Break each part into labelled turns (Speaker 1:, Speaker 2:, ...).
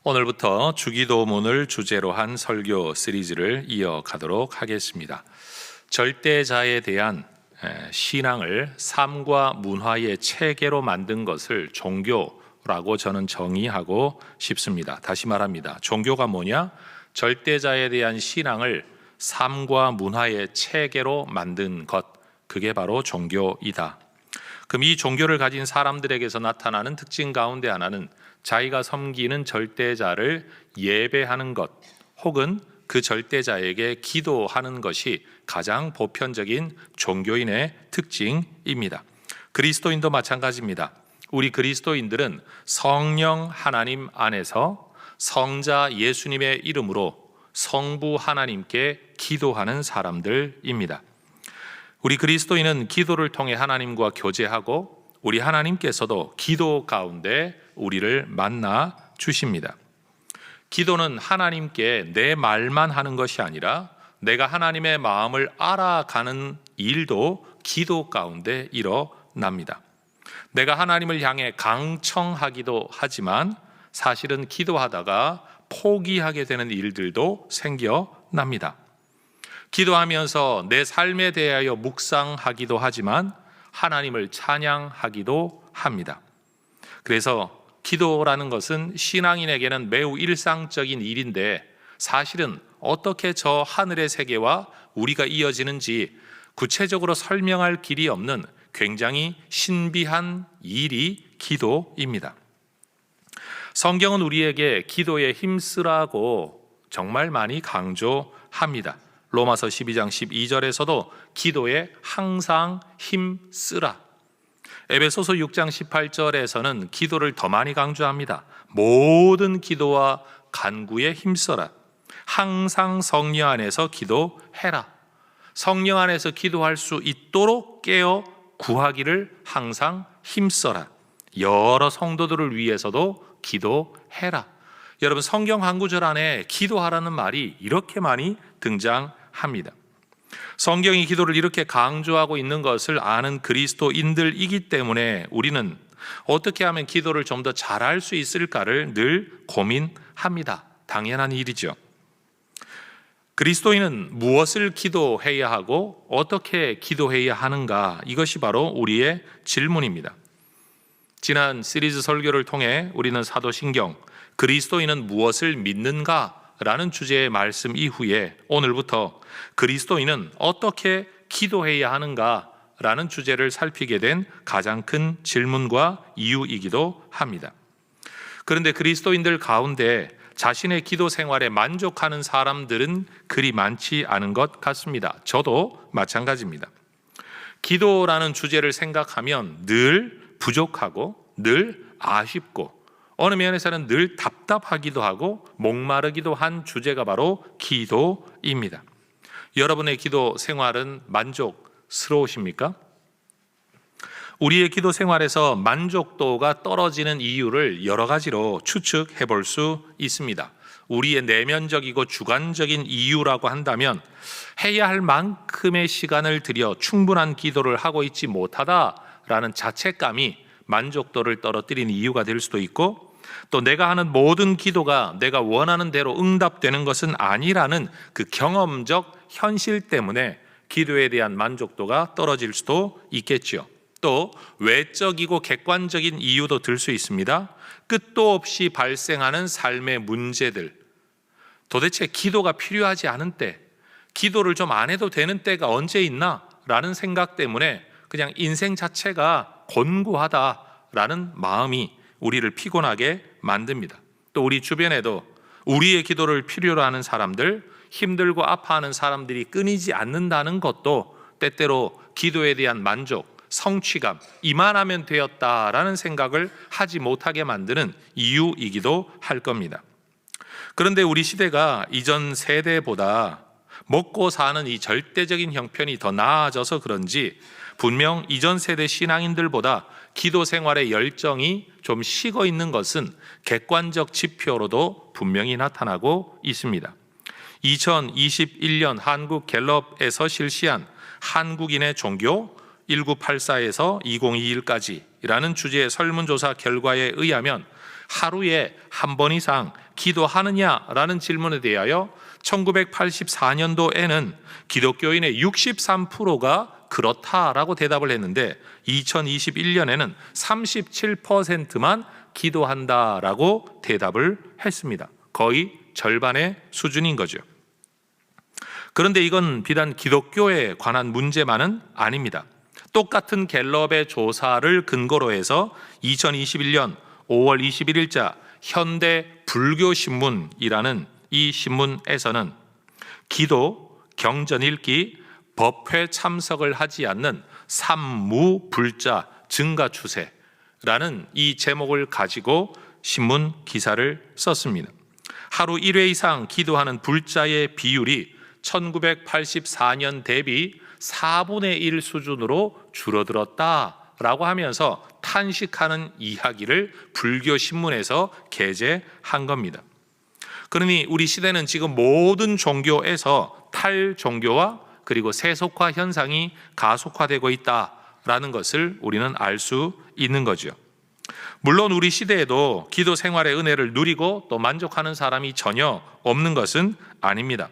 Speaker 1: 오늘부터 주기도문을 주제로 한 설교 시리즈를 이어가도록 하겠습니다. 절대자에 대한 신앙을 삶과 문화의 체계로 만든 것을 종교라고 저는 정의하고 싶습니다. 다시 말합니다. 종교가 뭐냐? 절대자에 대한 신앙을 삶과 문화의 체계로 만든 것, 그게 바로 종교이다. 그럼 이 종교를 가진 사람들에게서 나타나는 특징 가운데 하나는 자기가 섬기는 절대자를 예배하는 것, 혹은 그 절대자에게 기도하는 것이 가장 보편적인 종교인의 특징입니다. 그리스도인도 마찬가지입니다. 우리 그리스도인들은 성령 하나님 안에서 성자 예수님의 이름으로 성부 하나님께 기도하는 사람들입니다. 우리 그리스도인은 기도를 통해 하나님과 교제하고 우리 하나님께서도 기도 가운데 우리를 만나 주십니다. 기도는 하나님께 내 말만 하는 것이 아니라 내가 하나님의 마음을 알아가는 일도 기도 가운데 일어납니다. 내가 하나님을 향해 강청하기도 하지만 사실은 기도하다가 포기하게 되는 일들도 생겨납니다. 기도하면서 내 삶에 대하여 묵상하기도 하지만 하나님을 찬양하기도 합니다. 그래서 기도라는 것은 신앙인에게는 매우 일상적인 일인데 사실은 어떻게 저 하늘의 세계와 우리가 이어지는지 구체적으로 설명할 길이 없는 굉장히 신비한 일이 기도입니다. 성경은 우리에게 기도에 힘쓰라고 정말 많이 강조합니다. 로마서 12장 12절에서도 기도에 항상 힘쓰라. 에베소서 6장 18절에서는 기도를 더 많이 강조합니다. 모든 기도와 간구에 힘써라. 항상 성령 안에서 기도해라. 성령 안에서 기도할 수 있도록 깨어 구하기를 항상 힘써라. 여러 성도들을 위해서도 기도해라. 여러분, 성경 한 구절 안에 기도하라는 말이 이렇게 많이 등장합니다. 성경이 기도를 이렇게 강조하고 있는 것을 아는 그리스도인들이기 때문에 우리는 어떻게 하면 기도를 좀 더 잘할 수 있을까를 늘 고민합니다. 당연한 일이죠. 그리스도인은 무엇을 기도해야 하고 어떻게 기도해야 하는가? 이것이 바로 우리의 질문입니다. 지난 시리즈 설교를 통해 우리는 사도신경 그리스도인은 무엇을 믿는가? 라는 주제의 말씀 이후에 오늘부터 그리스도인은 어떻게 기도해야 하는가? 라는 주제를 살피게 된 가장 큰 질문과 이유이기도 합니다. 그런데 그리스도인들 가운데 자신의 기도 생활에 만족하는 사람들은 그리 많지 않은 것 같습니다. 저도 마찬가지입니다. 기도라는 주제를 생각하면 늘 부족하고 늘 아쉽고 어느 면에서는 늘 답답하기도 하고 목마르기도 한 주제가 바로 기도입니다. 여러분의 기도 생활은 만족스러우십니까? 우리의 기도 생활에서 만족도가 떨어지는 이유를 여러 가지로 추측해 볼 수 있습니다. 우리의 내면적이고 주관적인 이유라고 한다면 해야 할 만큼의 시간을 들여 충분한 기도를 하고 있지 못하다라는 자책감이 만족도를 떨어뜨리는 이유가 될 수도 있고, 또 내가 하는 모든 기도가 내가 원하는 대로 응답되는 것은 아니라는 그 경험적 현실 때문에 기도에 대한 만족도가 떨어질 수도 있겠죠. 또 외적이고 객관적인 이유도 들 수 있습니다. 끝도 없이 발생하는 삶의 문제들, 도대체 기도가 필요하지 않은 때, 기도를 좀 안 해도 되는 때가 언제 있나? 라는 생각 때문에 그냥 인생 자체가 곤고하다라는 마음이 우리를 피곤하게 만듭니다. 또 우리 주변에도 우리의 기도를 필요로 하는 사람들, 힘들고 아파하는 사람들이 끊이지 않는다는 것도 때때로 기도에 대한 만족, 성취감, 이만하면 되었다라는 생각을 하지 못하게 만드는 이유이기도 할 겁니다. 그런데 우리 시대가 이전 세대보다 먹고 사는 이 절대적인 형편이 더 나아져서 그런지 분명 이전 세대 신앙인들보다 기도 생활의 열정이 좀 식어 있는 것은 객관적 지표로도 분명히 나타나고 있습니다. 2021년 한국 갤럽에서 실시한 한국인의 종교 1984에서 2021까지라는 주제의 설문조사 결과에 의하면 하루에 한 번 이상 기도하느냐라는 질문에 대하여 1984년도에는 기독교인의 63%가 그렇다라고 대답을 했는데 2021년에는 37%만 기도한다라고 대답을 했습니다. 거의 절반의 수준인 거죠. 그런데 이건 비단 기독교에 관한 문제만은 아닙니다. 똑같은 갤럽의 조사를 근거로 해서 2021년 5월 21일자 현대 불교신문이라는 이 신문에서는 기도, 경전 읽기, 법회 참석을 하지 않는 삼무불자 증가 추세라는 이 제목을 가지고 신문 기사를 썼습니다. 하루 1회 이상 기도하는 불자의 비율이 1984년 대비 4분의 1 수준으로 줄어들었다라고 하면서 탄식하는 이야기를 불교 신문에서 게재한 겁니다. 그러니 우리 시대는 지금 모든 종교에서 탈종교와 그리고 세속화 현상이 가속화되고 있다라는 것을 우리는 알 수 있는 거죠. 물론 우리 시대에도 기도 생활의 은혜를 누리고 또 만족하는 사람이 전혀 없는 것은 아닙니다.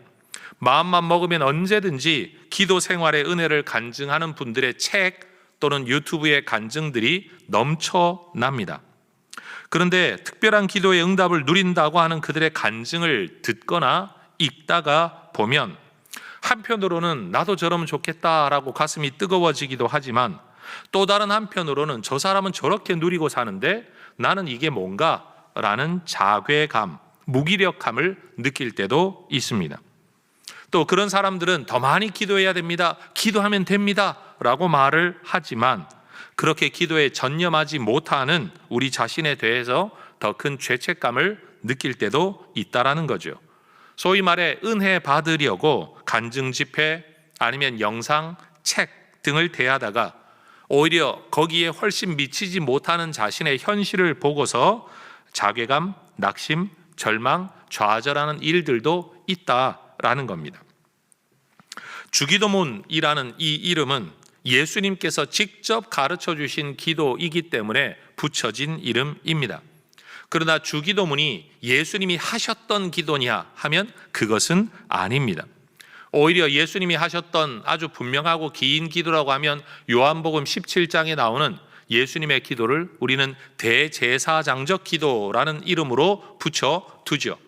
Speaker 1: 마음만 먹으면 언제든지 기도 생활의 은혜를 간증하는 분들의 책 또는 유튜브의 간증들이 넘쳐납니다. 그런데 특별한 기도의 응답을 누린다고 하는 그들의 간증을 듣거나 읽다가 보면 한편으로는 나도 저러면 좋겠다라고 가슴이 뜨거워지기도 하지만 또 다른 한편으로는 저 사람은 저렇게 누리고 사는데 나는 이게 뭔가? 라는 자괴감, 무기력함을 느낄 때도 있습니다. 또 그런 사람들은 더 많이 기도해야 됩니다. 기도하면 됩니다. 라고 말을 하지만 그렇게 기도에 전념하지 못하는 우리 자신에 대해서 더 큰 죄책감을 느낄 때도 있다라는 거죠. 소위 말해 은혜 받으려고 간증 집회 아니면 영상, 책 등을 대하다가 오히려 거기에 훨씬 미치지 못하는 자신의 현실을 보고서 자괴감, 낙심, 절망, 좌절하는 일들도 있다라는 겁니다. 주기도문이라는 이 이름은 예수님께서 직접 가르쳐 주신 기도이기 때문에 붙여진 이름입니다. 그러나 주기도문이 예수님이 하셨던 기도냐 하면 그것은 아닙니다. 오히려 예수님이 하셨던 아주 분명하고 긴 기도라고 하면 요한복음 17장에 나오는 예수님의 기도를 우리는 대제사장적 기도라는 이름으로 붙여두죠.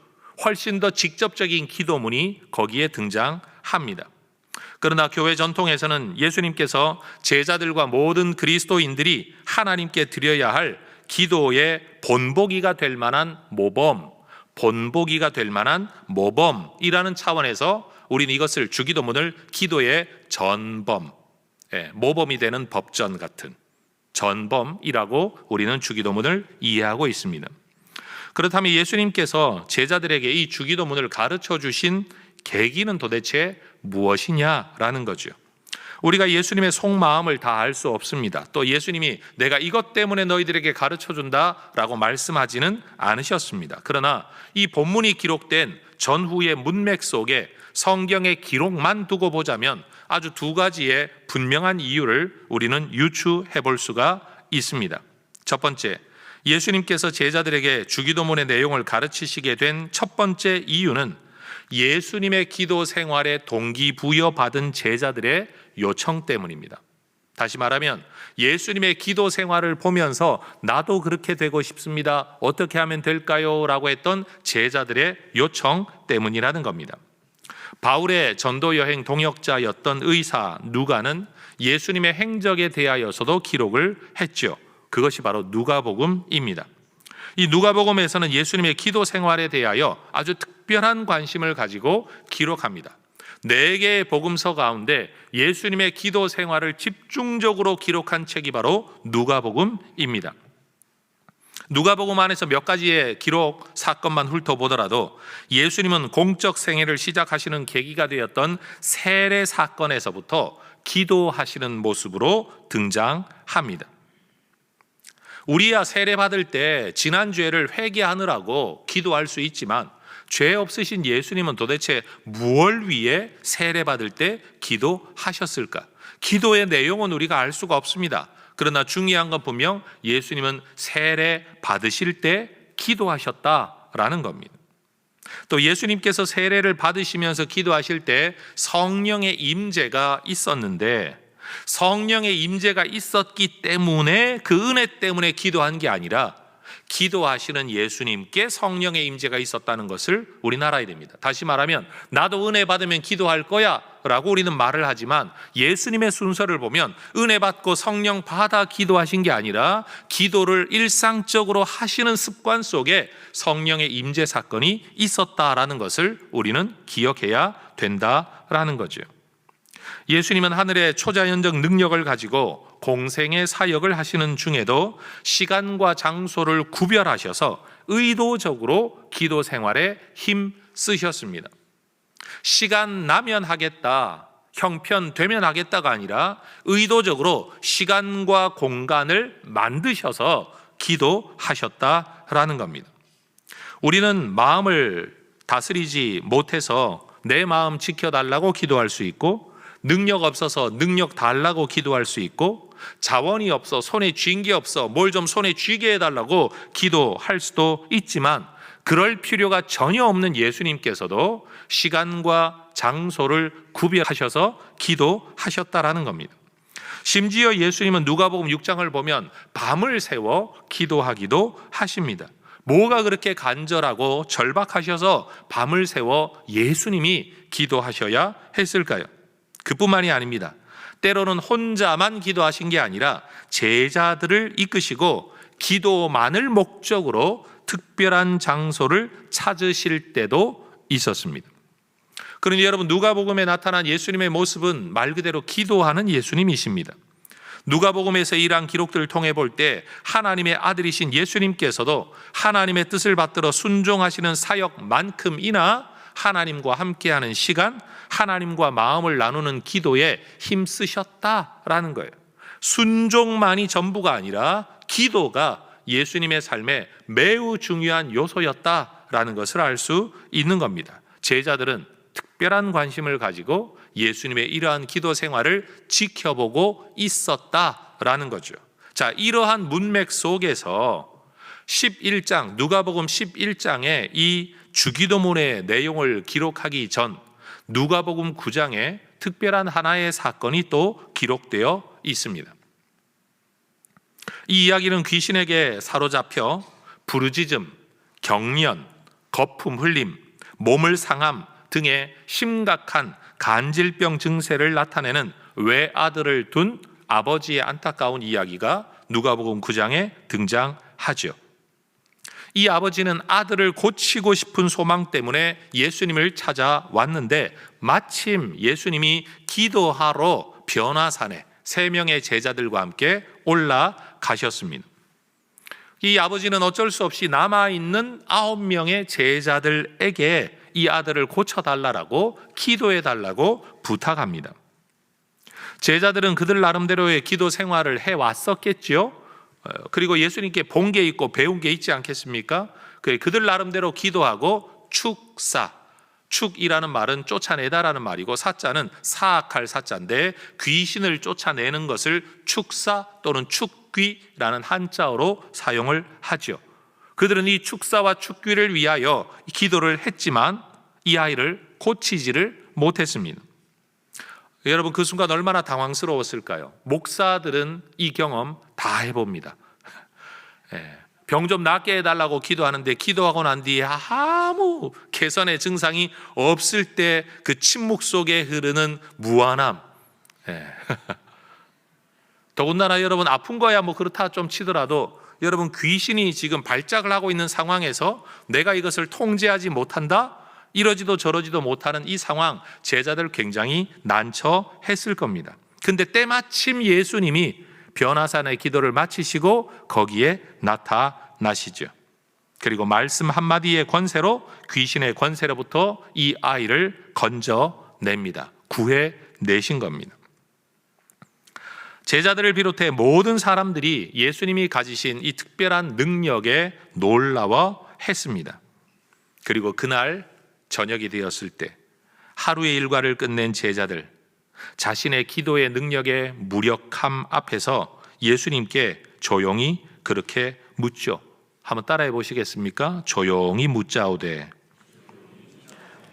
Speaker 1: 훨씬 더 직접적인 기도문이 거기에 등장합니다. 그러나 교회 전통에서는 예수님께서 제자들과 모든 그리스도인들이 하나님께 드려야 할 기도의 본보기가 될 만한 모범, 본보기가 될 만한 모범이라는 차원에서 우리는 이것을 주기도문을 기도의 전범, 모범이 되는 법전 같은 전범이라고 우리는 주기도문을 이해하고 있습니다. 그렇다면 예수님께서 제자들에게 이 주기도문을 가르쳐 주신 계기는 도대체 무엇이냐라는 거죠. 우리가 예수님의 속마음을 다 알 수 없습니다. 또 예수님이 내가 이것 때문에 너희들에게 가르쳐준다라고 말씀하지는 않으셨습니다. 그러나 이 본문이 기록된 전후의 문맥 속에 성경의 기록만 두고 보자면 아주 두 가지의 분명한 이유를 우리는 유추해 볼 수가 있습니다. 첫 번째, 예수님께서 제자들에게 주기도문의 내용을 가르치시게 된 첫 번째 이유는 예수님의 기도 생활에 동기부여받은 제자들의 요청 때문입니다. 다시 말하면 예수님의 기도 생활을 보면서 나도 그렇게 되고 싶습니다. 어떻게 하면 될까요? 라고 했던 제자들의 요청 때문이라는 겁니다. 바울의 전도 여행 동역자였던 의사 누가는 예수님의 행적에 대하여서도 기록을 했죠. 그것이 바로 누가복음입니다. 이 누가복음에서는 예수님의 기도 생활에 대하여 아주 특별한 관심을 가지고 기록합니다. 4개의 복음서 가운데 예수님의 기도 생활을 집중적으로 기록한 책이 바로 누가복음입니다. 누가복음 안에서 몇 가지의 기록 사건만 훑어보더라도 예수님은 공적 생애를 시작하시는 계기가 되었던 세례 사건에서부터 기도하시는 모습으로 등장합니다. 우리야 세례 받을 때 지난 죄를 회개하느라고 기도할 수 있지만 죄 없으신 예수님은 도대체 무엇을 위해 세례 받을 때 기도하셨을까? 기도의 내용은 우리가 알 수가 없습니다. 그러나 중요한 건 분명 예수님은 세례 받으실 때 기도하셨다라는 겁니다. 또 예수님께서 세례를 받으시면서 기도하실 때 성령의 임재가 있었는데, 성령의 임재가 있었기 때문에 그 은혜 때문에 기도한 게 아니라 기도하시는 예수님께 성령의 임재가 있었다는 것을 우리는 알아야 됩니다. 다시 말하면 나도 은혜 받으면 기도할 거야 라고 우리는 말을 하지만, 예수님의 순서를 보면 은혜 받고 성령 받아 기도하신 게 아니라 기도를 일상적으로 하시는 습관 속에 성령의 임재 사건이 있었다라는 것을 우리는 기억해야 된다라는 거죠. 예수님은 하늘의 초자연적 능력을 가지고 공생의 사역을 하시는 중에도 시간과 장소를 구별하셔서 의도적으로 기도 생활에 힘 쓰셨습니다. 시간 나면 하겠다, 형편되면 하겠다가 아니라 의도적으로 시간과 공간을 만드셔서 기도하셨다라는 겁니다. 우리는 마음을 다스리지 못해서 내 마음 지켜달라고 기도할 수 있고, 능력 없어서 능력 달라고 기도할 수 있고, 자원이 없어 손에 쥔 게 없어 뭘 좀 손에 쥐게 해달라고 기도할 수도 있지만, 그럴 필요가 전혀 없는 예수님께서도 시간과 장소를 구별하셔서 기도하셨다라는 겁니다. 심지어 예수님은 누가복음 6장을 보면 밤을 새워 기도하기도 하십니다. 뭐가 그렇게 간절하고 절박하셔서 밤을 새워 예수님이 기도하셔야 했을까요? 그뿐만이 아닙니다. 때로는 혼자만 기도하신 게 아니라 제자들을 이끄시고 기도만을 목적으로 특별한 장소를 찾으실 때도 있었습니다. 그러니 여러분, 누가복음에 나타난 예수님의 모습은 말 그대로 기도하는 예수님이십니다. 누가복음에서 이러한 기록들을 통해 볼 때 하나님의 아들이신 예수님께서도 하나님의 뜻을 받들어 순종하시는 사역만큼이나 하나님과 함께하는 시간, 하나님과 마음을 나누는 기도에 힘쓰셨다라는 거예요. 순종만이 전부가 아니라 기도가 예수님의 삶에 매우 중요한 요소였다라는 것을 알 수 있는 겁니다. 제자들은 특별한 관심을 가지고 예수님의 이러한 기도 생활을 지켜보고 있었다라는 거죠. 자, 이러한 문맥 속에서 11장, 누가복음 11장에 이 주기도문의 내용을 기록하기 전 누가복음 9장에 특별한 하나의 사건이 또 기록되어 있습니다. 이 이야기는 귀신에게 사로잡혀 부르짖음, 경련, 거품 흘림, 몸을 상함 등의 심각한 간질병 증세를 나타내는 외아들을 둔 아버지의 안타까운 이야기가 누가복음 9장에 등장하죠. 이 아버지는 아들을 고치고 싶은 소망 때문에 예수님을 찾아왔는데, 마침 예수님이 기도하러 변화산에 3명의 제자들과 함께 올라가셨습니다. 이 아버지는 어쩔 수 없이 남아있는 9명의 제자들에게 이 아들을 고쳐달라고 기도해달라고 부탁합니다. 제자들은 그들 나름대로의 기도 생활을 해왔었겠죠. 그리고 예수님께 본 게 있고 배운 게 있지 않겠습니까? 그들 나름대로 기도하고 축사, 축이라는 말은 쫓아내다라는 말이고, 사자는 사악할 사자인데 귀신을 쫓아내는 것을 축사 또는 축귀라는 한자어로 사용을 하죠. 그들은 이 축사와 축귀를 위하여 기도를 했지만 이 아이를 고치지를 못했습니다. 여러분, 그 순간 얼마나 당황스러웠을까요? 목사들은 이 경험 다 해봅니다. 병 좀 낫게 해달라고 기도하는데 기도하고 난 뒤에 아무 개선의 증상이 없을 때 그 침묵 속에 흐르는 무안함. 더군다나 여러분, 아픈 거야 뭐 그렇다 좀 치더라도 여러분, 귀신이 지금 발작을 하고 있는 상황에서 내가 이것을 통제하지 못한다? 이러지도 저러지도 못하는 이 상황, 제자들 굉장히 난처했을 겁니다. 근데 때마침 예수님이 변화산의 기도를 마치시고 거기에 나타나시죠. 그리고 말씀 한마디의 권세로, 귀신의 권세로부터 이 아이를 건져냅니다. 구해내신 겁니다. 제자들을 비롯해 모든 사람들이 예수님이 가지신 이 특별한 능력에 놀라워했습니다. 그리고 그날 저녁이 되었을 때 하루의 일과를 끝낸 제자들, 자신의 기도의 능력의 무력함 앞에서 예수님께 조용히 그렇게 묻죠. 한번 따라해 보시겠습니까? 조용히 묻자오되.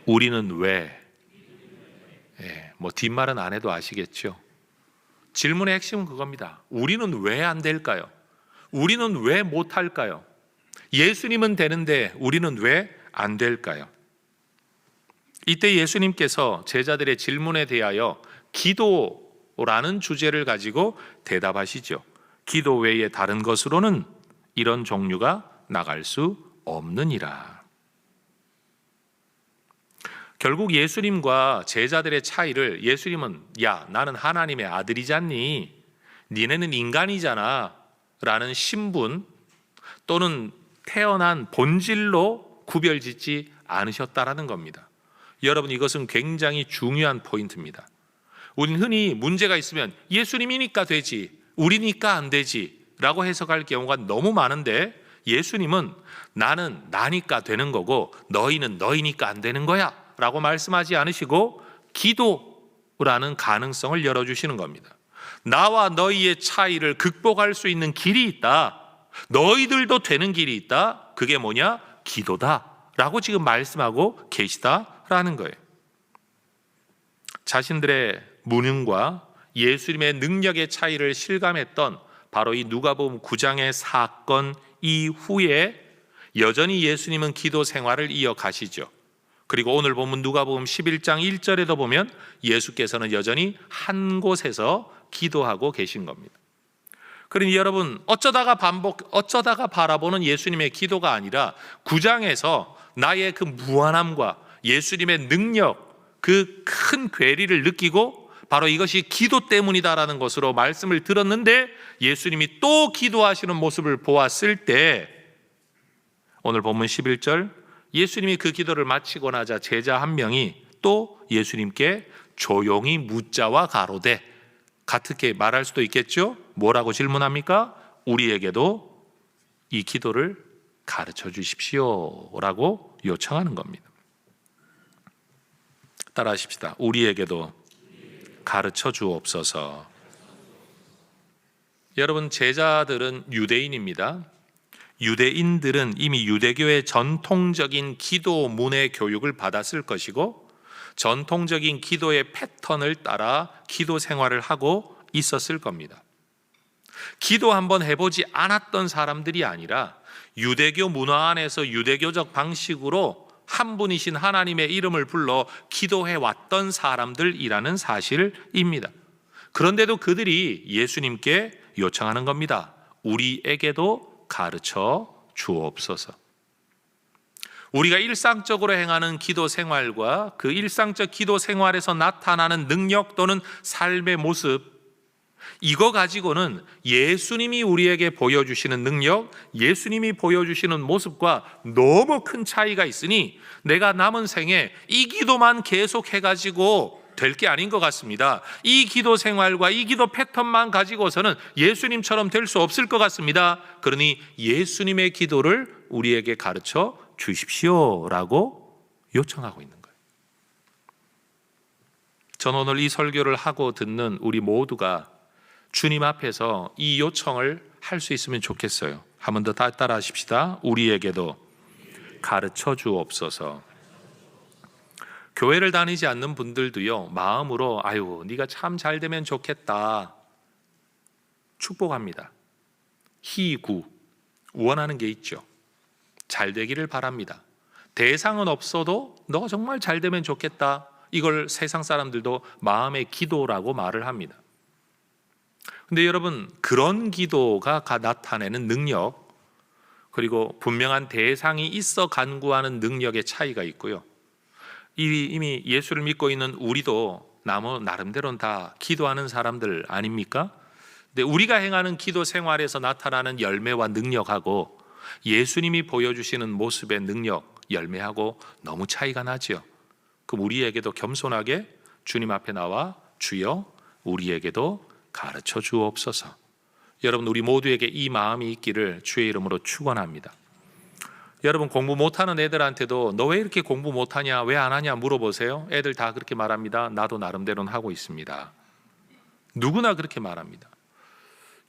Speaker 1: 우리는 왜? 뭐 뒷말은 안 해도 아시겠죠? 질문의 핵심은 그겁니다. 우리는 왜 안 될까요? 우리는 왜 못할까요? 예수님은 되는데 우리는 왜 안 될까요? 이때 예수님께서 제자들의 질문에 대하여 기도라는 주제를 가지고 대답하시죠. 기도 외에 다른 것으로는 이런 종류가 나갈 수 없느니라. 결국 예수님과 제자들의 차이를 예수님은 야, 나는 하나님의 아들이잖니, 니네는 인간이잖아 라는 신분 또는 태어난 본질로 구별짓지 않으셨다라는 겁니다. 여러분, 이것은 굉장히 중요한 포인트입니다. 우리는 흔히 문제가 있으면 예수님이니까 되지, 우리니까 안 되지 라고 해석할 경우가 너무 많은데, 예수님은 나는 나니까 되는 거고 너희는 너희니까 안 되는 거야 라고 말씀하지 않으시고 기도라는 가능성을 열어주시는 겁니다. 나와 너희의 차이를 극복할 수 있는 길이 있다. 너희들도 되는 길이 있다. 그게 뭐냐? 기도다 라고 지금 말씀하고 계시다라는 거예요. 자신들의 무능과 예수님의 능력의 차이를 실감했던 바로 이 누가복음 9장의 사건 이후에 여전히 예수님은 기도 생활을 이어가시죠. 그리고 오늘 보면 누가복음 11장 1절에도 보면 예수께서는 여전히 한 곳에서 기도하고 계신 겁니다. 그러니 여러분, 어쩌다가 바라보는 예수님의 기도가 아니라 9장에서 나의 그 무한함과 예수님의 능력, 그 큰 괴리를 느끼고 바로 이것이 기도 때문이다라는 것으로 말씀을 들었는데, 예수님이 또 기도하시는 모습을 보았을 때 오늘 본문 11절, 예수님이 그 기도를 마치고 나자 제자 한 명이 또 예수님께 조용히 묻자와 가로되, 같게 말할 수도 있겠죠. 뭐라고 질문합니까? 우리에게도 이 기도를 가르쳐 주십시오 라고 요청하는 겁니다. 따라 하십시다. 우리에게도 가르쳐 주옵소서. 여러분, 제자들은 유대인입니다. 유대인들은 이미 유대교의 전통적인 기도 문해 교육을 받았을 것이고, 전통적인 기도의 패턴을 따라 기도 생활을 하고 있었을 겁니다. 기도 한번 해보지 않았던 사람들이 아니라 유대교 문화 안에서 유대교적 방식으로 한 분이신 하나님의 이름을 불러 기도해 왔던 사람들이라는 사실입니다. 그런데도 그들이 예수님께 요청하는 겁니다. 우리에게도 가르쳐 주옵소서. 우리가 일상적으로 행하는 기도 생활과 그 일상적 기도 생활에서 나타나는 능력 또는 삶의 모습, 이거 가지고는 예수님이 우리에게 보여주시는 능력, 예수님이 보여주시는 모습과 너무 큰 차이가 있으니 내가 남은 생에 이 기도만 계속 해가지고 될 게 아닌 것 같습니다. 이 기도 생활과 이 기도 패턴만 가지고서는 예수님처럼 될 수 없을 것 같습니다. 그러니 예수님의 기도를 우리에게 가르쳐 주십시오라고 요청하고 있는 거예요. 저는 오늘 이 설교를 하고 듣는 우리 모두가 주님 앞에서 이 요청을 할 수 있으면 좋겠어요. 한 번 더 따라 하십시다. 우리에게도 가르쳐 주옵소서. 교회를 다니지 않는 분들도요, 마음으로 아유, 네가 참 잘 되면 좋겠다 축복합니다. 희구, 원하는 게 있죠. 잘 되기를 바랍니다. 대상은 없어도 너 정말 잘 되면 좋겠다, 이걸 세상 사람들도 마음의 기도라고 말을 합니다. 근데 여러분, 그런 기도가 나타내는 능력, 그리고 분명한 대상이 있어 간구하는 능력의 차이가 있고요. 이미 예수를 믿고 있는 우리도 나름대로는 다 기도하는 사람들 아닙니까? 근데 우리가 행하는 기도 생활에서 나타나는 열매와 능력하고 예수님이 보여주시는 모습의 능력, 열매하고 너무 차이가 나죠. 그럼 우리에게도 겸손하게 주님 앞에 나와 주여 우리에게도 가르쳐 주옵소서. 여러분, 우리 모두에게 이 마음이 있기를 주의 이름으로 축원합니다. 여러분, 공부 못하는 애들한테도 너 왜 이렇게 공부 못하냐, 왜 안 하냐 물어보세요. 애들 다 그렇게 말합니다. 나도 나름대로는 하고 있습니다. 누구나 그렇게 말합니다.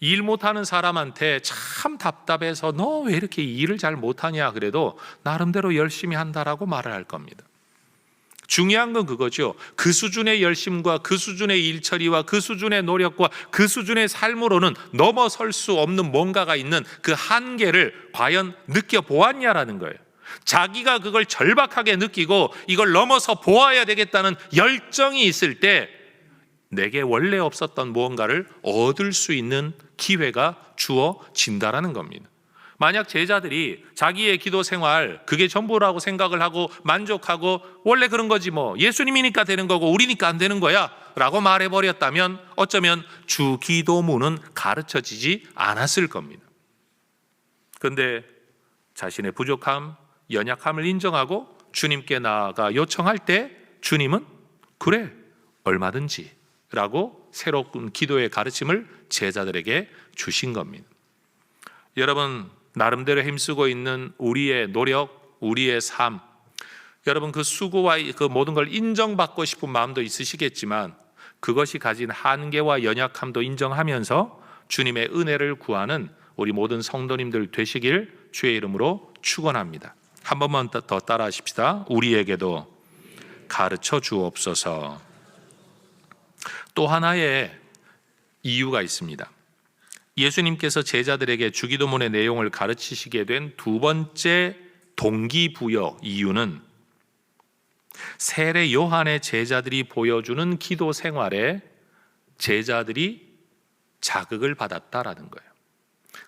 Speaker 1: 일 못하는 사람한테 참 답답해서 너 왜 이렇게 일을 잘 못하냐 그래도 나름대로 열심히 한다라고 말을 할 겁니다. 중요한 건 그거죠. 그 수준의 열심과 그 수준의 일처리와 그 수준의 노력과 그 수준의 삶으로는 넘어설 수 없는 뭔가가 있는 그 한계를 과연 느껴보았냐라는 거예요. 자기가 그걸 절박하게 느끼고 이걸 넘어서 보아야 되겠다는 열정이 있을 때 내게 원래 없었던 무언가를 얻을 수 있는 기회가 주어진다라는 겁니다. 만약 제자들이 자기의 기도 생활 그게 전부라고 생각을 하고 만족하고 원래 그런 거지 뭐 예수님이니까 되는 거고 우리니까 안 되는 거야 라고 말해버렸다면 어쩌면 주 기도문은 가르쳐지지 않았을 겁니다. 그런데 자신의 부족함, 연약함을 인정하고 주님께 나아가 요청할 때 주님은 그래 얼마든지 라고 새로운 기도의 가르침을 제자들에게 주신 겁니다. 여러분 나름대로 힘쓰고 있는 우리의 노력, 우리의 삶, 여러분 그 수고와 그 모든 걸 인정받고 싶은 마음도 있으시겠지만 그것이 가진 한계와 연약함도 인정하면서 주님의 은혜를 구하는 우리 모든 성도님들 되시길 주의 이름으로 축원합니다. 한 번만 더 따라 하십시다. 우리에게도 가르쳐 주옵소서. 또 하나의 이유가 있습니다. 예수님께서 제자들에게 주기도문의 내용을 가르치시게 된 두 번째 동기부여 이유는 세례 요한의 제자들이 보여주는 기도 생활에 제자들이 자극을 받았다라는 거예요.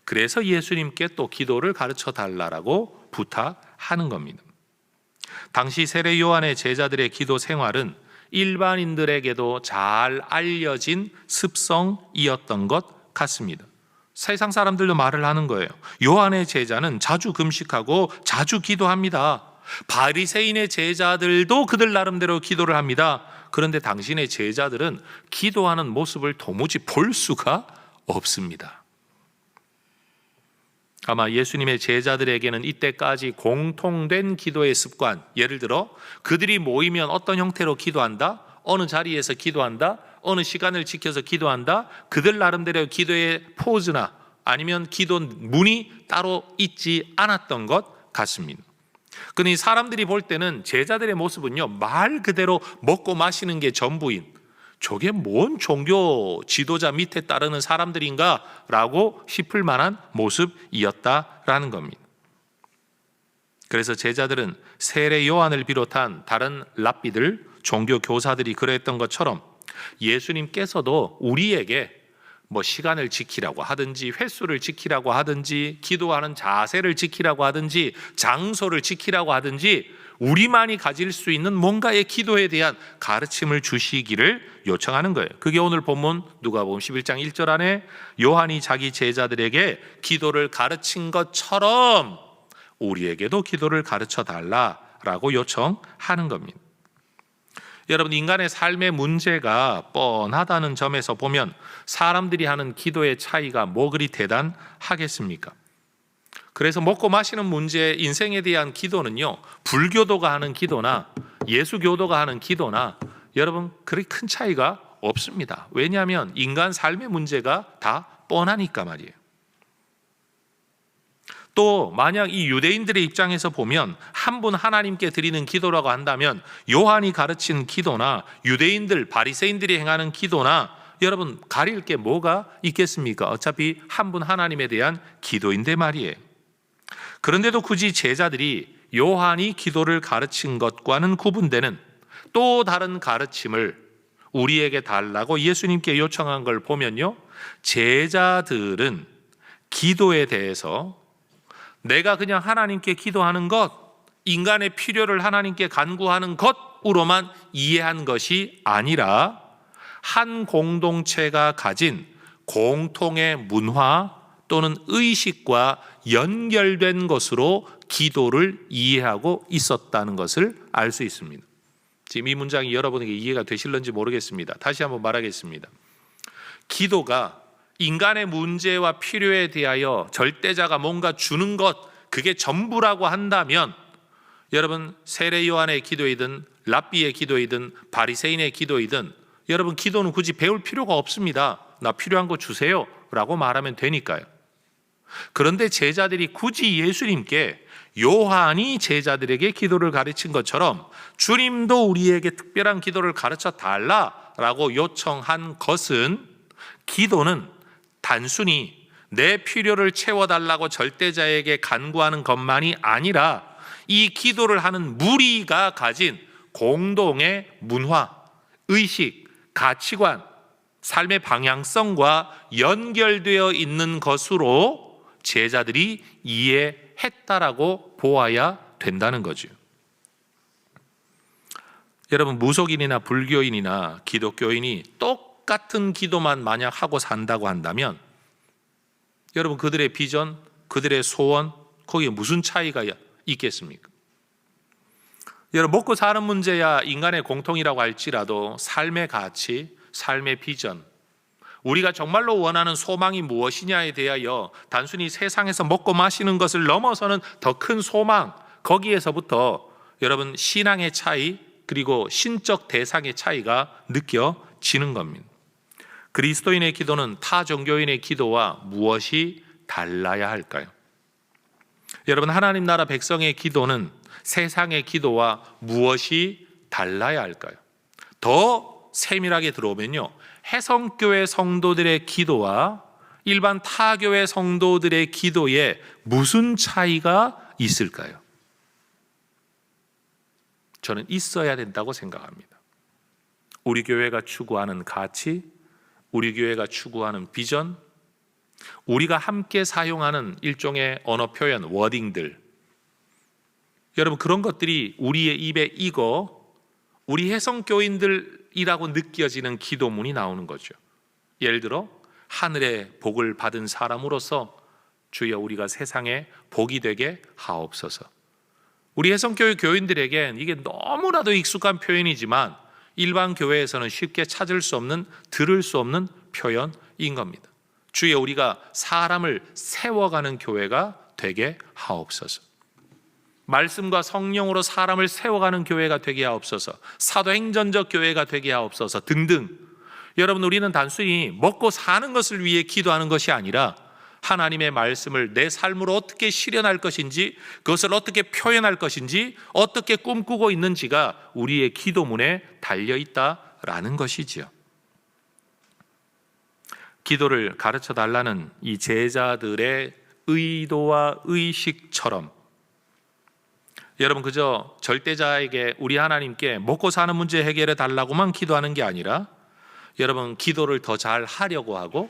Speaker 1: 그래서 예수님께 또 기도를 가르쳐 달라고 부탁하는 겁니다. 당시 세례 요한의 제자들의 기도 생활은 일반인들에게도 잘 알려진 습성이었던 것 같습니다. 세상 사람들도 말을 하는 거예요. 요한의 제자는 자주 금식하고 자주 기도합니다. 바리새인의 제자들도 그들 나름대로 기도를 합니다. 그런데 당신의 제자들은 기도하는 모습을 도무지 볼 수가 없습니다. 아마 예수님의 제자들에게는 이때까지 공통된 기도의 습관, 예를 들어 그들이 모이면 어떤 형태로 기도한다, 어느 자리에서 기도한다, 어느 시간을 지켜서 기도한다, 그들 나름대로 기도의 포즈나 아니면 기도 문이 따로 있지 않았던 것 같습니다. 그러니 사람들이 볼 때는 제자들의 모습은요, 말 그대로 먹고 마시는 게 전부인, 저게 뭔 종교 지도자 밑에 따르는 사람들인가 라고 싶을 만한 모습이었다라는 겁니다. 그래서 제자들은 세례 요한을 비롯한 다른 랍비들, 종교 교사들이 그랬던 것처럼 예수님께서도 우리에게 뭐 시간을 지키라고 하든지 횟수를 지키라고 하든지 기도하는 자세를 지키라고 하든지 장소를 지키라고 하든지 우리만이 가질 수 있는 뭔가의 기도에 대한 가르침을 주시기를 요청하는 거예요. 그게 오늘 본문 누가복음 11장 1절 안에 요한이 자기 제자들에게 기도를 가르친 것처럼 우리에게도 기도를 가르쳐 달라라고 요청하는 겁니다. 여러분, 인간의 삶의 문제가 뻔하다는 점에서 보면 사람들이 하는 기도의 차이가 뭐 그리 대단하겠습니까? 그래서 먹고 마시는 문제, 인생에 대한 기도는요, 불교도가 하는 기도나 예수교도가 하는 기도나 여러분 그리 큰 차이가 없습니다. 왜냐하면 인간 삶의 문제가 다 뻔하니까 말이에요. 또 만약 이 유대인들의 입장에서 보면 한 분 하나님께 드리는 기도라고 한다면 요한이 가르친 기도나 유대인들 바리새인들이 행하는 기도나 여러분 가릴 게 뭐가 있겠습니까? 어차피 한 분 하나님에 대한 기도인데 말이에요. 그런데도 굳이 제자들이 요한이 기도를 가르친 것과는 구분되는 또 다른 가르침을 우리에게 달라고 예수님께 요청한 걸 보면요, 제자들은 기도에 대해서 내가 그냥 하나님께 기도하는 것, 인간의 필요를 하나님께 간구하는 것으로만 이해한 것이 아니라 한 공동체가 가진 공통의 문화 또는 의식과 연결된 것으로 기도를 이해하고 있었다는 것을 알 수 있습니다. 지금 이 문장이 여러분에게 이해가 되실런지 모르겠습니다. 다시 한번 말하겠습니다. 기도가 인간의 문제와 필요에 대하여 절대자가 뭔가 주는 것, 그게 전부라고 한다면 여러분 세례 요한의 기도이든 랍비의 기도이든 바리새인의 기도이든 여러분 기도는 굳이 배울 필요가 없습니다. 나 필요한 거 주세요 라고 말하면 되니까요. 그런데 제자들이 굳이 예수님께 요한이 제자들에게 기도를 가르친 것처럼 주님도 우리에게 특별한 기도를 가르쳐 달라라고 요청한 것은, 기도는 단순히 내 필요를 채워달라고 절대자에게 간구하는 것만이 아니라 이 기도를 하는 무리가 가진 공동의 문화, 의식, 가치관, 삶의 방향성과 연결되어 있는 것으로 제자들이 이해했다라고 보아야 된다는 거죠. 여러분, 무속인이나 불교인이나 기독교인이 똑같은 기도만 만약 하고 산다고 한다면 여러분, 그들의 비전, 그들의 소원, 거기에 무슨 차이가 있겠습니까? 여러분, 먹고 사는 문제야 인간의 공통이라고 할지라도 삶의 가치, 삶의 비전, 우리가 정말로 원하는 소망이 무엇이냐에 대하여 단순히 세상에서 먹고 마시는 것을 넘어서는 더 큰 소망, 거기에서부터 여러분 신앙의 차이, 그리고 신적 대상의 차이가 느껴지는 겁니다. 그리스도인의 기도는 타 종교인의 기도와 무엇이 달라야 할까요? 여러분, 하나님 나라 백성의 기도는 세상의 기도와 무엇이 달라야 할까요? 더 세밀하게 들어오면요, 해성교회 성도들의 기도와 일반 타교회 성도들의 기도에 무슨 차이가 있을까요? 저는 있어야 된다고 생각합니다. 우리 교회가 추구하는 가치, 우리 교회가 추구하는 비전, 우리가 함께 사용하는 일종의 언어 표현, 워딩들, 여러분, 그런 것들이 우리의 입에 익어 우리 해성교인들이라고 느껴지는 기도문이 나오는 거죠. 예를 들어 하늘의 복을 받은 사람으로서 주여 우리가 세상에 복이 되게 하옵소서. 우리 해성교회 교인들에겐 이게 너무나도 익숙한 표현이지만 일반 교회에서는 쉽게 찾을 수 없는, 들을 수 없는 표현인 겁니다. 주여 우리가 사람을 세워가는 교회가 되게 하옵소서. 말씀과 성령으로 사람을 세워가는 교회가 되게 하옵소서. 사도행전적 교회가 되게 하옵소서 등등. 여러분, 우리는 단순히 먹고 사는 것을 위해 기도하는 것이 아니라 하나님의 말씀을 내 삶으로 어떻게 실현할 것인지, 그것을 어떻게 표현할 것인지, 어떻게 꿈꾸고 있는지가 우리의 기도문에 달려있다라는 것이지요. 기도를 가르쳐 달라는 이 제자들의 의도와 의식처럼 여러분, 그저 절대자에게 우리 하나님께 먹고 사는 문제 해결해 달라고만 기도하는 게 아니라 여러분, 기도를 더 잘 하려고 하고,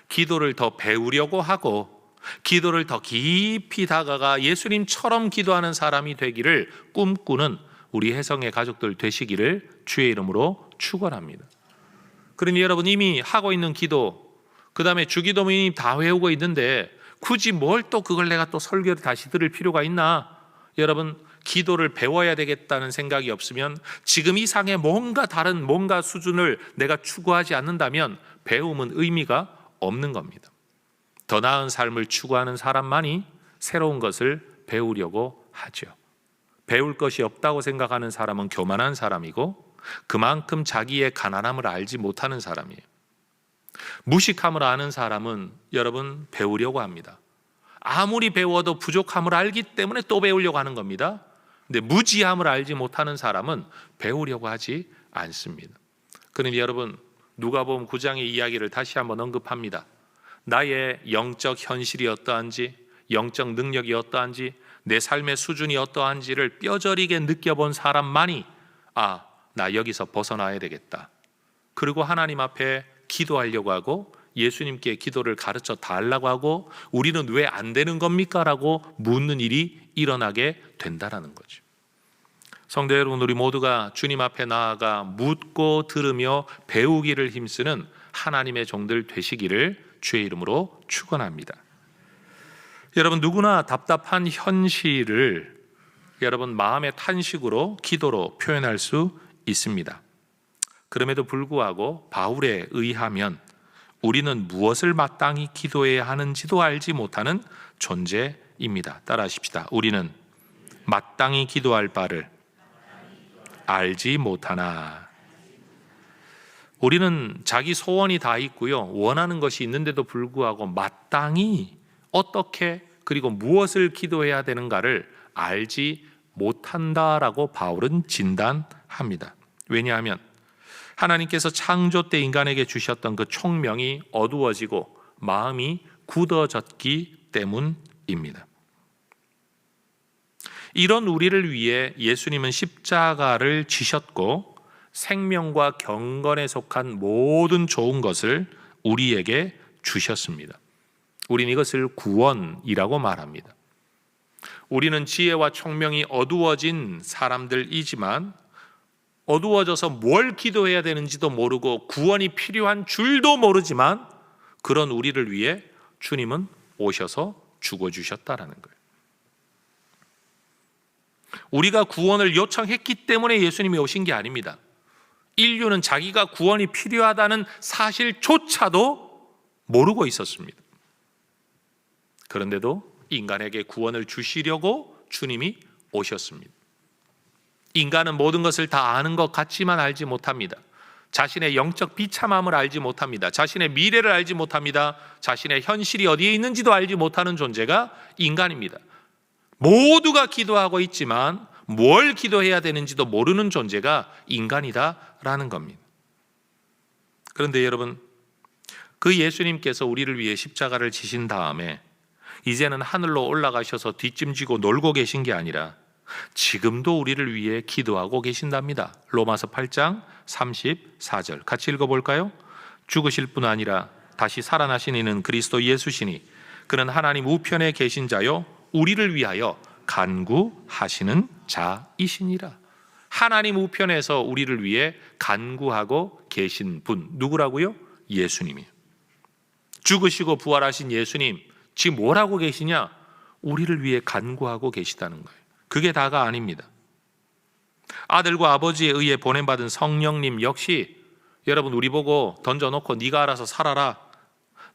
Speaker 1: 기도를 더 배우려고 하고, 기도를 더 깊이 다가가 예수님처럼 기도하는 사람이 되기를 꿈꾸는 우리 해성의 가족들 되시기를 주의 이름으로 축원합니다. 그러니 여러분, 이미 하고 있는 기도, 그 다음에 주기도문이 다 외우고 있는데 굳이 뭘 또 그걸 내가 또 설교를 다시 들을 필요가 있나? 여러분, 기도를 배워야 되겠다는 생각이 없으면, 지금 이상의 뭔가 다른 뭔가 수준을 내가 추구하지 않는다면 배움은 의미가 없는 겁니다. 더 나은 삶을 추구하는 사람만이 새로운 것을 배우려고 하죠. 배울 것이 없다고 생각하는 사람은 교만한 사람이고, 그만큼 자기의 가난함을 알지 못하는 사람이에요. 무식함을 아는 사람은 여러분 배우려고 합니다. 아무리 배워도 부족함을 알기 때문에 또 배우려고 하는 겁니다. 근데 무지함을 알지 못하는 사람은 배우려고 하지 않습니다. 그러니 여러분, 누가복음 9장의 이야기를 다시 한번 언급합니다. 나의 영적 현실이 어떠한지, 영적 능력이 어떠한지, 내 삶의 수준이 어떠한지를 뼈저리게 느껴본 사람만이 나 여기서 벗어나야 되겠다. 그리고 하나님 앞에 기도하려고 하고 예수님께 기도를 가르쳐 달라고 하고, 우리는 왜 안 되는 겁니까? 라고 묻는 일이 일어나게 된다라는 거죠. 성도 여러분, 우리 모두가 주님 앞에 나아가 묻고 들으며 배우기를 힘쓰는 하나님의 종들 되시기를 주의 이름으로 축원합니다. 여러분, 누구나 답답한 현실을 여러분 마음의 탄식으로, 기도로 표현할 수 있습니다. 그럼에도 불구하고 바울에 의하면 우리는 무엇을 마땅히 기도해야 하는지도 알지 못하는 존재입니다. 따라하십시다. 우리는 마땅히 기도할 바를 알지 못하나. 우리는 자기 소원이 다 있고요, 원하는 것이 있는데도 불구하고 마땅히 어떻게 그리고 무엇을 기도해야 되는가를 알지 못한다라고 바울은 진단합니다. 왜냐하면 하나님께서 창조 때 인간에게 주셨던 그 총명이 어두워지고 마음이 굳어졌기 때문입니다. 이런 우리를 위해 예수님은 십자가를 지셨고 생명과 경건에 속한 모든 좋은 것을 우리에게 주셨습니다. 우리는 이것을 구원이라고 말합니다. 우리는 지혜와 총명이 어두워진 사람들이지만 어두워져서 뭘 기도해야 되는지도 모르고 구원이 필요한 줄도 모르지만 그런 우리를 위해 주님은 오셔서 죽어주셨다라는 거예요. 우리가 구원을 요청했기 때문에 예수님이 오신 게 아닙니다. 인류는 자기가 구원이 필요하다는 사실조차도 모르고 있었습니다. 그런데도 인간에게 구원을 주시려고 주님이 오셨습니다. 인간은 모든 것을 다 아는 것 같지만 알지 못합니다. 자신의 영적 비참함을 알지 못합니다. 자신의 미래를 알지 못합니다. 자신의 현실이 어디에 있는지도 알지 못하는 존재가 인간입니다. 모두가 기도하고 있지만 뭘 기도해야 되는지도 모르는 존재가 인간이다라는 겁니다. 그런데 여러분, 그 예수님께서 우리를 위해 십자가를 지신 다음에 이제는 하늘로 올라가셔서 뒷짐지고 놀고 계신 게 아니라 지금도 우리를 위해 기도하고 계신답니다. 로마서 8장 34절 같이 읽어볼까요? 죽으실 뿐 아니라 다시 살아나신 이는 그리스도 예수시니 그는 하나님 우편에 계신 자요 우리를 위하여 간구하시는 자이시니라. 하나님 우편에서 우리를 위해 간구하고 계신 분 누구라고요? 예수님이요. 죽으시고 부활하신 예수님 지금 뭘 하고 계시냐? 우리를 위해 간구하고 계시다는 거예요. 그게 다가 아닙니다. 아들과 아버지에 의해 보냄받은 성령님 역시 여러분 우리 보고 던져놓고 네가 알아서 살아라.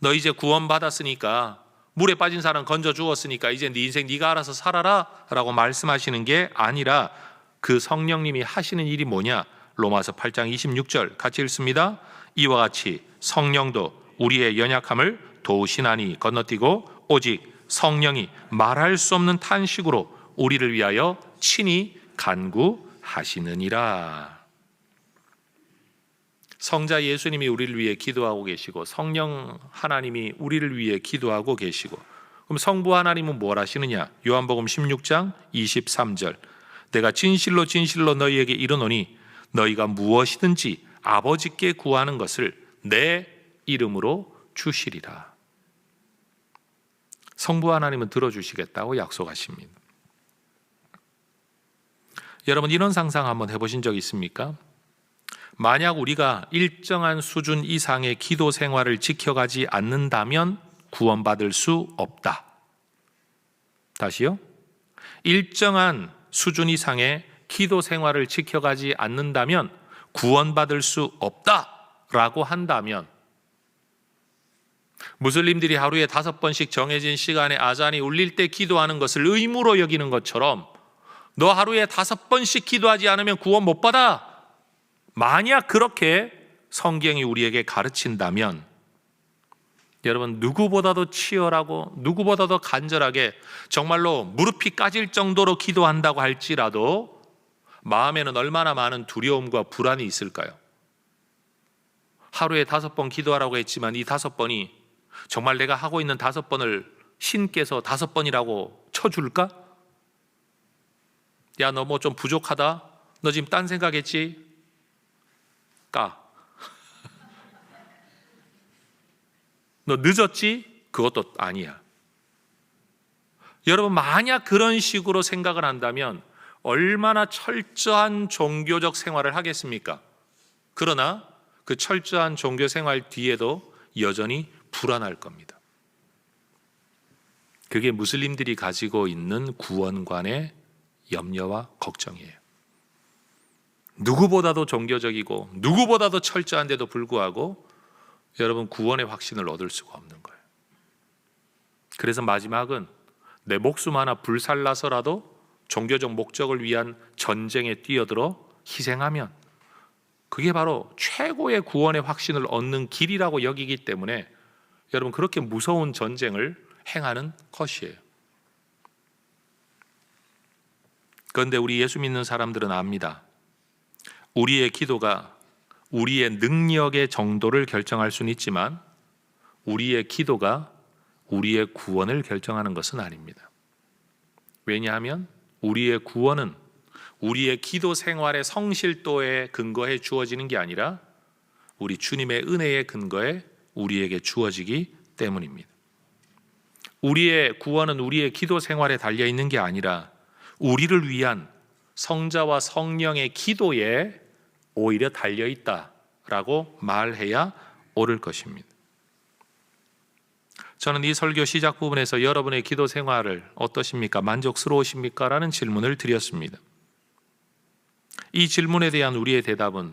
Speaker 1: 너 이제 구원받았으니까 물에 빠진 사람 건져 주었으니까 이제 네 인생 네가 알아서 살아라 라고 말씀하시는 게 아니라 그 성령님이 하시는 일이 뭐냐? 로마서 8장 26절 같이 읽습니다. 이와 같이 성령도 우리의 연약함을 도우시나니 건너뛰고 오직 성령이 말할 수 없는 탄식으로 우리를 위하여 친히 간구하시느니라. 성자 예수님이 우리를 위해 기도하고 계시고 성령 하나님이 우리를 위해 기도하고 계시고 그럼 성부 하나님은 뭘 하시느냐? 요한복음 16장 23절 내가 진실로 진실로 너희에게 이르노니 너희가 무엇이든지 아버지께 구하는 것을 내 이름으로 주시리라. 성부 하나님은 들어주시겠다고 약속하십니다. 여러분 이런 상상 한번 해보신 적 있습니까? 만약 우리가 일정한 수준 이상의 기도 생활을 지켜가지 않는다면 구원받을 수 없다. 다시요. 일정한 수준 이상의 기도 생활을 지켜가지 않는다면 구원받을 수 없다라고 한다면 무슬림들이 하루에 5번씩 정해진 시간에 아잔이 울릴 때 기도하는 것을 의무로 여기는 것처럼 너 하루에 5번씩 기도하지 않으면 구원 못 받아. 만약 그렇게 성경이 우리에게 가르친다면 여러분 누구보다도 치열하고 누구보다도 간절하게 정말로 무릎이 까질 정도로 기도한다고 할지라도 마음에는 얼마나 많은 두려움과 불안이 있을까요? 하루에 5번 기도하라고 했지만 이 5번이 정말 내가 하고 있는 5번을 신께서 5번이라고 쳐줄까? 야, 너 뭐 좀 부족하다? 너 지금 딴 생각했지? 까. 너 늦었지? 그것도 아니야. 여러분 만약 그런 식으로 생각을 한다면 얼마나 철저한 종교적 생활을 하겠습니까? 그러나 그 철저한 종교 생활 뒤에도 여전히 불안할 겁니다. 그게 무슬림들이 가지고 있는 구원관의 염려와 걱정이에요. 누구보다도 종교적이고 누구보다도 철저한데도 불구하고 여러분 구원의 확신을 얻을 수가 없는 거예요. 그래서 마지막은 내 목숨 하나 불살라서라도 종교적 목적을 위한 전쟁에 뛰어들어 희생하면 그게 바로 최고의 구원의 확신을 얻는 길이라고 여기기 때문에 여러분 그렇게 무서운 전쟁을 행하는 것이에요. 그런데 우리 예수 믿는 사람들은 압니다. 우리의 기도가 우리의 능력의 정도를 결정할 수는 있지만 우리의 기도가 우리의 구원을 결정하는 것은 아닙니다. 왜냐하면 우리의 구원은 우리의 기도 생활의 성실도에 근거해 주어지는 게 아니라 우리 주님의 은혜에 근거해 우리에게 주어지기 때문입니다. 우리의 구원은 우리의 기도 생활에 달려 있는 게 아니라 우리를 위한 성자와 성령의 기도에 오히려 달려 있다라고 말해야 옳을 것입니다. 저는 이 설교 시작 부분에서 여러분의 기도 생활을 어떠십니까? 만족스러우십니까? 라는 질문을 드렸습니다. 이 질문에 대한 우리의 대답은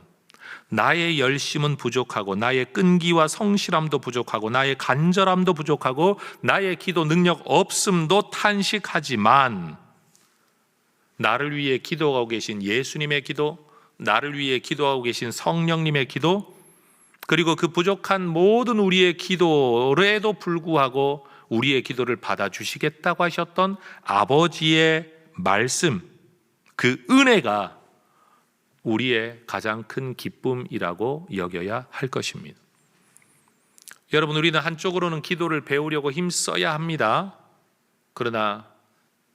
Speaker 1: 나의 열심은 부족하고 나의 끈기와 성실함도 부족하고 나의 간절함도 부족하고 나의 기도 능력 없음도 탄식하지만 나를 위해 기도하고 계신 예수님의 기도, 나를 위해 기도하고 계신 성령님의 기도, 그리고 그 부족한 모든 우리의 기도에도 불구하고 우리의 기도를 받아주시겠다고 하셨던 아버지의 말씀, 그 은혜가 우리의 가장 큰 기쁨이라고 여겨야 할 것입니다. 여러분, 우리는 한쪽으로는 기도를 배우려고 힘써야 합니다. 그러나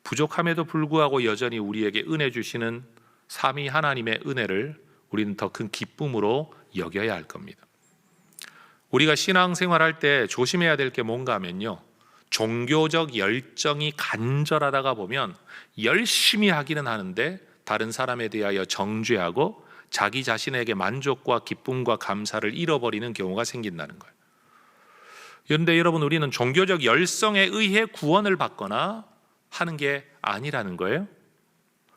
Speaker 1: 부족함에도 불구하고 여전히 우리에게 은혜 주시는 삼위 하나님의 은혜를 우리는 더 큰 기쁨으로 여겨야 할 겁니다. 우리가 신앙생활할 때 조심해야 될 게 뭔가 하면요, 종교적 열정이 간절하다가 보면 열심히 하기는 하는데 다른 사람에 대하여 정죄하고 자기 자신에게 만족과 기쁨과 감사를 잃어버리는 경우가 생긴다는 거예요. 그런데 여러분, 우리는 종교적 열성에 의해 구원을 받거나 하는 게 아니라는 거예요.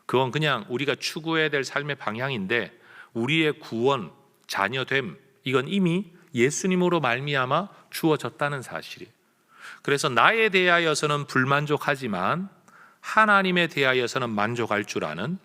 Speaker 1: 그건 그냥 우리가 추구해야 될 삶의 방향인데 우리의 구원, 자녀됨, 이건 이미 예수님으로 말미암아 주어졌다는 사실이에요. 그래서 나에 대하여서는 불만족하지만 하나님에 대하여서는 만족할 줄 아는,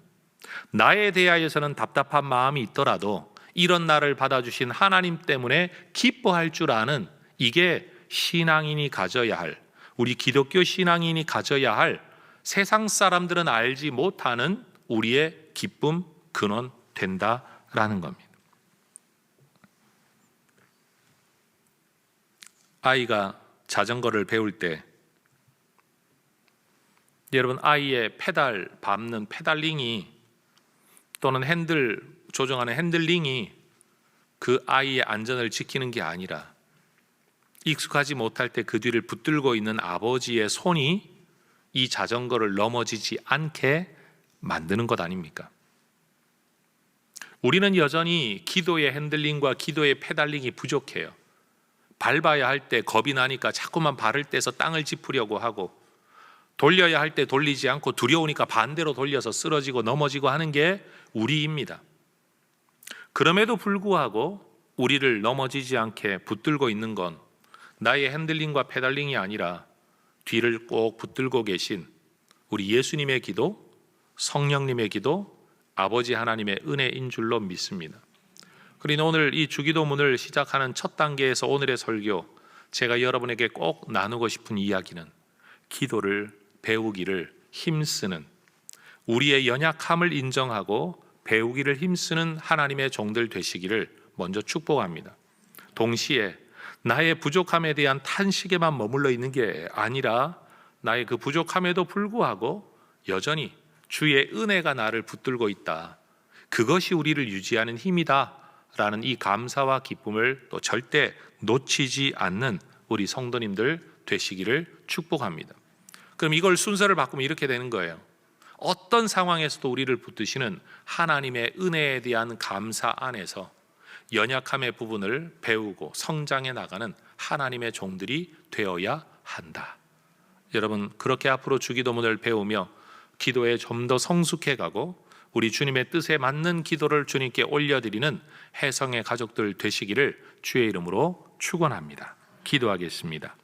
Speaker 1: 나에 대하여서는 답답한 마음이 있더라도 이런 나를 받아주신 하나님 때문에 기뻐할 줄 아는, 이게 신앙인이 가져야 할, 우리 기독교 신앙인이 가져야 할, 세상 사람들은 알지 못하는 우리의 기쁨 근원 된다라는 겁니다. 아이가 자전거를 배울 때 여러분, 아이의 페달 밟는 페달링이 또는 핸들 조정하는 핸들링이 그 아이의 안전을 지키는 게 아니라 익숙하지 못할 때 그 뒤를 붙들고 있는 아버지의 손이 이 자전거를 넘어지지 않게 만드는 것 아닙니까? 우리는 여전히 기도의 핸들링과 기도의 페달링이 부족해요. 밟아야 할 때 겁이 나니까 자꾸만 발을 떼서 땅을 짚으려고 하고, 돌려야 할 때 돌리지 않고 두려우니까 반대로 돌려서 쓰러지고 넘어지고 하는 게 우리입니다. 그럼에도 불구하고 우리를 넘어지지 않게 붙들고 있는 건 나의 핸들링과 페달링이 아니라 뒤를 꼭 붙들고 계신 우리 예수님의 기도, 성령님의 기도, 아버지 하나님의 은혜인 줄로 믿습니다. 그리고 오늘 이 주기도문을 시작하는 첫 단계에서 오늘의 설교, 제가 여러분에게 꼭 나누고 싶은 이야기는 기도를 배우기를 힘쓰는, 우리의 연약함을 인정하고 배우기를 힘쓰는 하나님의 종들 되시기를 먼저 축복합니다. 동시에 나의 부족함에 대한 탄식에만 머물러 있는 게 아니라 나의 그 부족함에도 불구하고 여전히 주의 은혜가 나를 붙들고 있다, 그것이 우리를 유지하는 힘이다 라는 이 감사와 기쁨을 또 절대 놓치지 않는 우리 성도님들 되시기를 축복합니다. 그럼 이걸 순서를 바꾸면 이렇게 되는 거예요. 어떤 상황에서도 우리를 붙드시는 하나님의 은혜에 대한 감사 안에서 연약함의 부분을 배우고 성장해 나가는 하나님의 종들이 되어야 한다. 여러분, 그렇게 앞으로 주기도문을 배우며 기도에 좀 더 성숙해 가고 우리 주님의 뜻에 맞는 기도를 주님께 올려드리는 혜성의 가족들 되시기를 주의 이름으로 축원합니다. 기도하겠습니다.